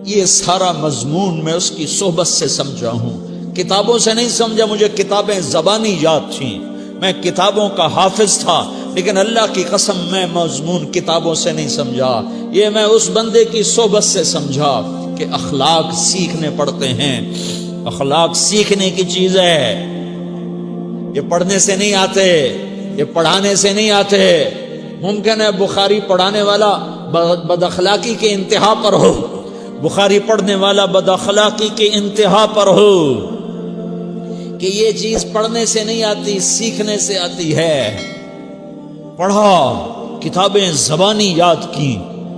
یہ سارا مضمون میں اس کی صحبت سے سمجھا ہوں، کتابوں سے نہیں سمجھا۔ مجھے کتابیں زبانی یاد تھیں، میں کتابوں کا حافظ تھا، لیکن اللہ کی قسم میں مضمون کتابوں سے نہیں سمجھا، یہ میں اس بندے کی صحبت سے سمجھا کہ اخلاق سیکھنے پڑتے ہیں۔ اخلاق سیکھنے کی چیز ہے، یہ پڑھنے سے نہیں آتے، یہ پڑھانے سے نہیں آتے۔ ممکن ہے بخاری پڑھانے والا بد اخلاقی کے انتہا پر ہو، بخاری پڑھنے والا بد اخلاقی کے انتہا پر ہو، کہ یہ چیز پڑھنے سے نہیں آتی، سیکھنے سے آتی ہے۔ پڑھا، کتابیں زبانی یاد کی،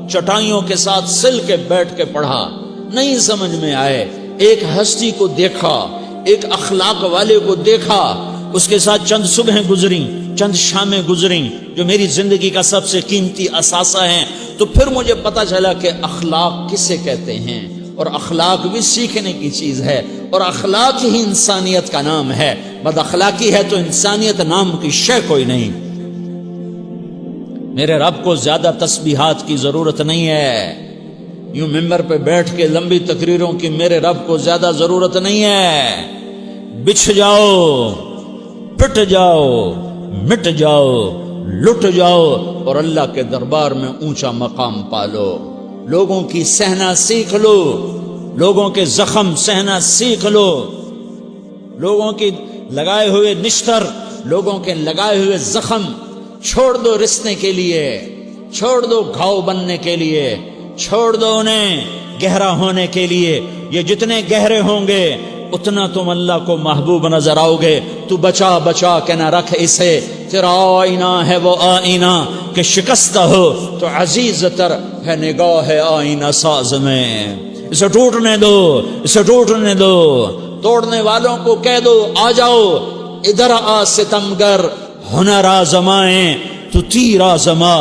چٹائیوں کے ساتھ سل کے بیٹھ کے پڑھا، نہیں سمجھ میں آئے، ایک ہستی کو دیکھا، ایک اخلاق والے کو دیکھا، اس کے ساتھ چند صبحیں گزریں، چند شامیں گزریں جو میری زندگی کا سب سے قیمتی اثاثہ ہیں، تو پھر مجھے پتا چلا کہ اخلاق کسے کہتے ہیں، اور اخلاق بھی سیکھنے کی چیز ہے، اور اخلاق ہی انسانیت کا نام ہے۔ بد اخلاقی ہے تو انسانیت نام کی شے کوئی نہیں۔ میرے رب کو زیادہ تسبیحات کی ضرورت نہیں ہے، یوں ممبر پہ بیٹھ کے لمبی تقریروں کی میرے رب کو زیادہ ضرورت نہیں ہے۔ بچھ جاؤ، پٹ جاؤ، مٹ جاؤ، لٹ جاؤ، اور اللہ کے دربار میں اونچا مقام پالو۔ لوگوں کی سہنا سیکھ لو، لوگوں کے زخم سہنا سیکھ لو، لوگوں کی لگائے ہوئے نشتر، لوگوں کے لگائے ہوئے زخم چھوڑ دو رسنے کے لیے، چھوڑ دو گھاؤ بننے کے لیے، چھوڑ دو انہیں گہرا ہونے کے لیے۔ یہ جتنے گہرے ہوں گے اتنا تم اللہ کو محبوب نظر آؤ گے۔ تو بچا بچا کے نہ رکھ اسے، تیرا آئینہ ہے وہ آئینہ کہ شکستہ ہو تو عزیز تر ہے نگاہ آئینہ ساز میں۔ اسے ٹوٹنے دو، اسے ٹوٹنے دو، توڑنے والوں کو کہہ دو آ جاؤ ادھر آ ستمگر، ہنر آزمائیں تو تیر آزما،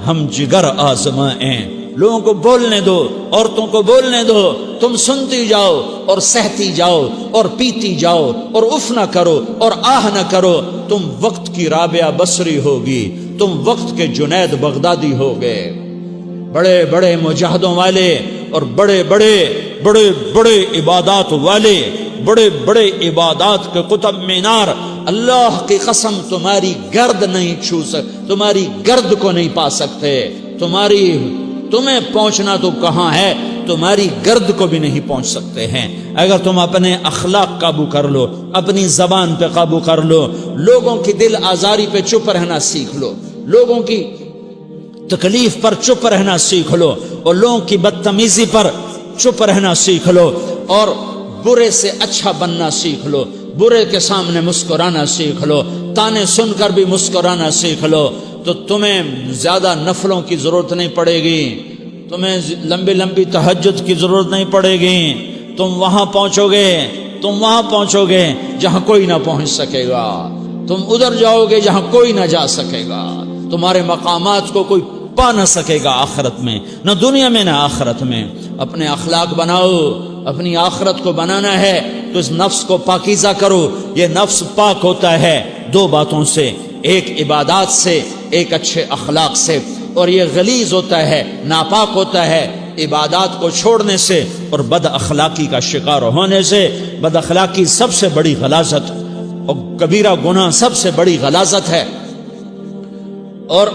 ہم جگر آزمائیں۔ لوگوں کو بولنے دو، عورتوں کو بولنے دو، تم سنتی جاؤ اور سہتی جاؤ اور پیتی جاؤ اور اف نہ کرو اور آہ نہ کرو۔ تم وقت کی رابعہ بصری ہوگی، تم وقت کے جنید بغدادی ہوگے۔ بڑے بڑے مجاہدوں والے اور بڑے بڑے بڑے بڑے عبادات والے، بڑے بڑے عبادات کے قطب مینار، اللہ کی قسم تمہاری گرد نہیں چھو سکتے، تمہاری گرد کو نہیں پا سکتے۔ تمہیں پہنچنا تو کہاں ہے، تمہاری گرد کو بھی نہیں پہنچ سکتے ہیں۔ اگر تم اپنے اخلاق قابو کر لو، اپنی زبان پہ قابو کر لو، لوگوں کی دل آزاری پہ چپ رہنا سیکھ لو، لوگوں کی تکلیف پر چپ رہنا سیکھ لو، اور لوگوں کی بدتمیزی پر چپ رہنا سیکھ لو، اور برے سے اچھا بننا سیکھ لو، برے کے سامنے مسکرانا سیکھ لو، تانے سن کر بھی مسکرانا سیکھ لو، تو تمہیں زیادہ نفلوں کی ضرورت نہیں پڑے گی، تمہیں لمبی لمبی تہجد کی ضرورت نہیں پڑے گی۔ تم وہاں پہنچو گے جہاں کوئی نہ پہنچ سکے گا، تم ادھر جاؤ گے جہاں کوئی نہ جا سکے گا، تمہارے مقامات کو کوئی پا نہ سکے گا آخرت میں، نہ دنیا میں نہ آخرت میں۔ اپنے اخلاق بناؤ، اپنی آخرت کو بنانا ہے تو اس نفس کو پاکیزہ کرو۔ یہ نفس پاک ہوتا ہے دو باتوں سے، ایک عبادات سے، ایک اچھے اخلاق سے، اور یہ غلیظ ہوتا ہے، ناپاک ہوتا ہے عبادات کو چھوڑنے سے اور بد اخلاقی کا شکار ہونے سے۔ بد اخلاقی سب سے بڑی غلاظت اور کبیرہ گناہ سب سے بڑی غلاظت ہے، اور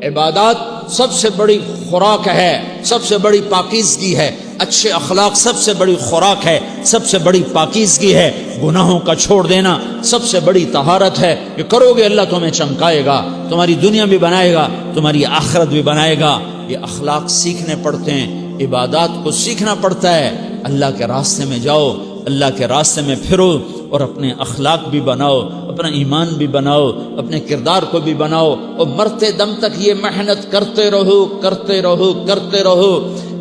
عبادات سب سے بڑی خوراک ہے، سب سے بڑی پاکیزگی ہے۔ اچھے اخلاق سب سے بڑی خوراک ہے، سب سے بڑی پاکیزگی ہے۔ گناہوں کا چھوڑ دینا سب سے بڑی طہارت ہے۔ یہ کرو گے اللہ تمہیں چمکائے گا، تمہاری دنیا بھی بنائے گا، تمہاری آخرت بھی بنائے گا۔ یہ اخلاق سیکھنے پڑتے ہیں، عبادات کو سیکھنا پڑتا ہے۔ اللہ کے راستے میں جاؤ، اللہ کے راستے میں پھرو، اور اپنے اخلاق بھی بناؤ، اپنا ایمان بھی بناؤ، اپنے کردار کو بھی بناؤ، اور مرتے دم تک یہ محنت کرتے رہو کرتے رہو کرتے رہو۔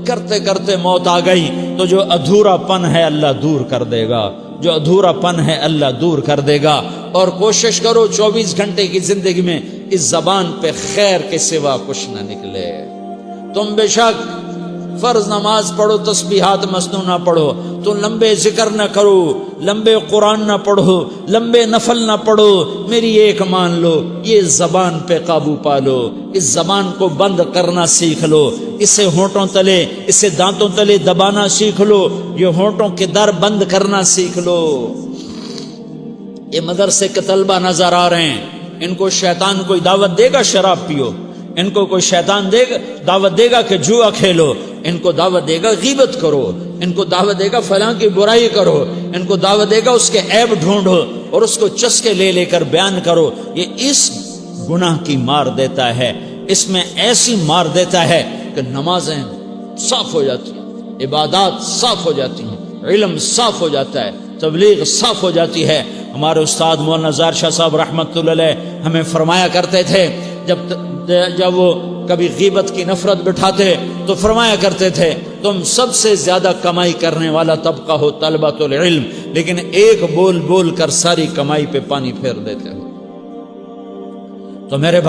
کرتے کرتے موت آ گئی تو جو ادھورا پن ہے اللہ دور کر دے گا، جو ادھورا پن ہے اللہ دور کر دے گا۔ اور کوشش کرو 24 گھنٹے کی زندگی میں اس زبان پہ خیر کے سوا کچھ نہ نکلے۔ تم بے شک فرض نماز پڑھو، تسبیحات مسنون نہ پڑھو، تو لمبے ذکر نہ کرو، لمبے قرآن نہ پڑھو، لمبے نفل نہ پڑھو، میری ایک مان لو، یہ زبان پہ قابو پالو، اس زبان کو بند کرنا سیکھ لو، اسے ہونٹوں تلے، اسے دانتوں تلے دبانا سیکھ لو، یہ ہونٹوں کے در بند کرنا سیکھ لو۔ یہ مدرسے کے طلبہ نظر آ رہے ہیں، ان کو شیطان کوئی دعوت دے گا شراب پیو، ان کو کوئی شیطان دعوت دے گا کہ جوا کھیلو، ان کو دعوت دے گا غیبت کرو، ان کو دعوت دے گا فلاں کی برائی کرو، ان کو دعوت دے گا اس کے عیب ڈھونڈو اور اس کو چسکے لے لے کر بیان کرو۔ یہ اس گناہ کی مار دیتا ہے، اس میں ایسی مار دیتا ہے کہ نمازیں صاف ہو جاتی ہیں، عبادات صاف ہو جاتی ہیں، علم صاف ہو جاتا ہے، تبلیغ صاف ہو جاتی ہے۔ ہمارے استاد مولانا زار شاہ صاحب رحمۃ اللہ علیہ ہمیں فرمایا کرتے تھے، جب وہ کبھی غیبت کی نفرت بٹھاتے تو فرمایا کرتے تھے تم سب سے زیادہ کمائی کرنے والا طبقہ ہو طلبۃ العلم، لیکن ایک بول بول کر ساری کمائی پہ پانی پھیر دیتے ہو۔ تو میرے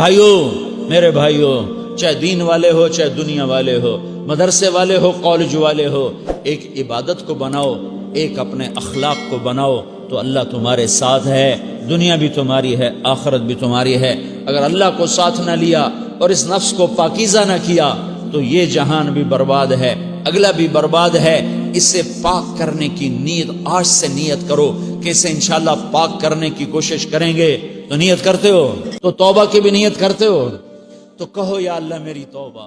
بھائیوں چاہے دین والے ہو چاہے دنیا والے ہو، مدرسے والے ہو کالج والے ہو، ایک عبادت کو بناؤ، ایک اپنے اخلاق کو بناؤ تو اللہ تمہارے ساتھ ہے، دنیا بھی تمہاری ہے، آخرت بھی تمہاری ہے۔ اگر اللہ کو ساتھ نہ لیا اور اس نفس کو پاکیزہ نہ کیا تو یہ جہان بھی برباد ہے، اگلا بھی برباد ہے۔ اسے پاک کرنے کی نیت آج سے نیت کرو کہ اسے انشاءاللہ پاک کرنے کی کوشش کریں گے۔ تو نیت کرتے ہو تو توبہ کی بھی نیت کرتے ہو تو کہو یا اللہ میری توبہ۔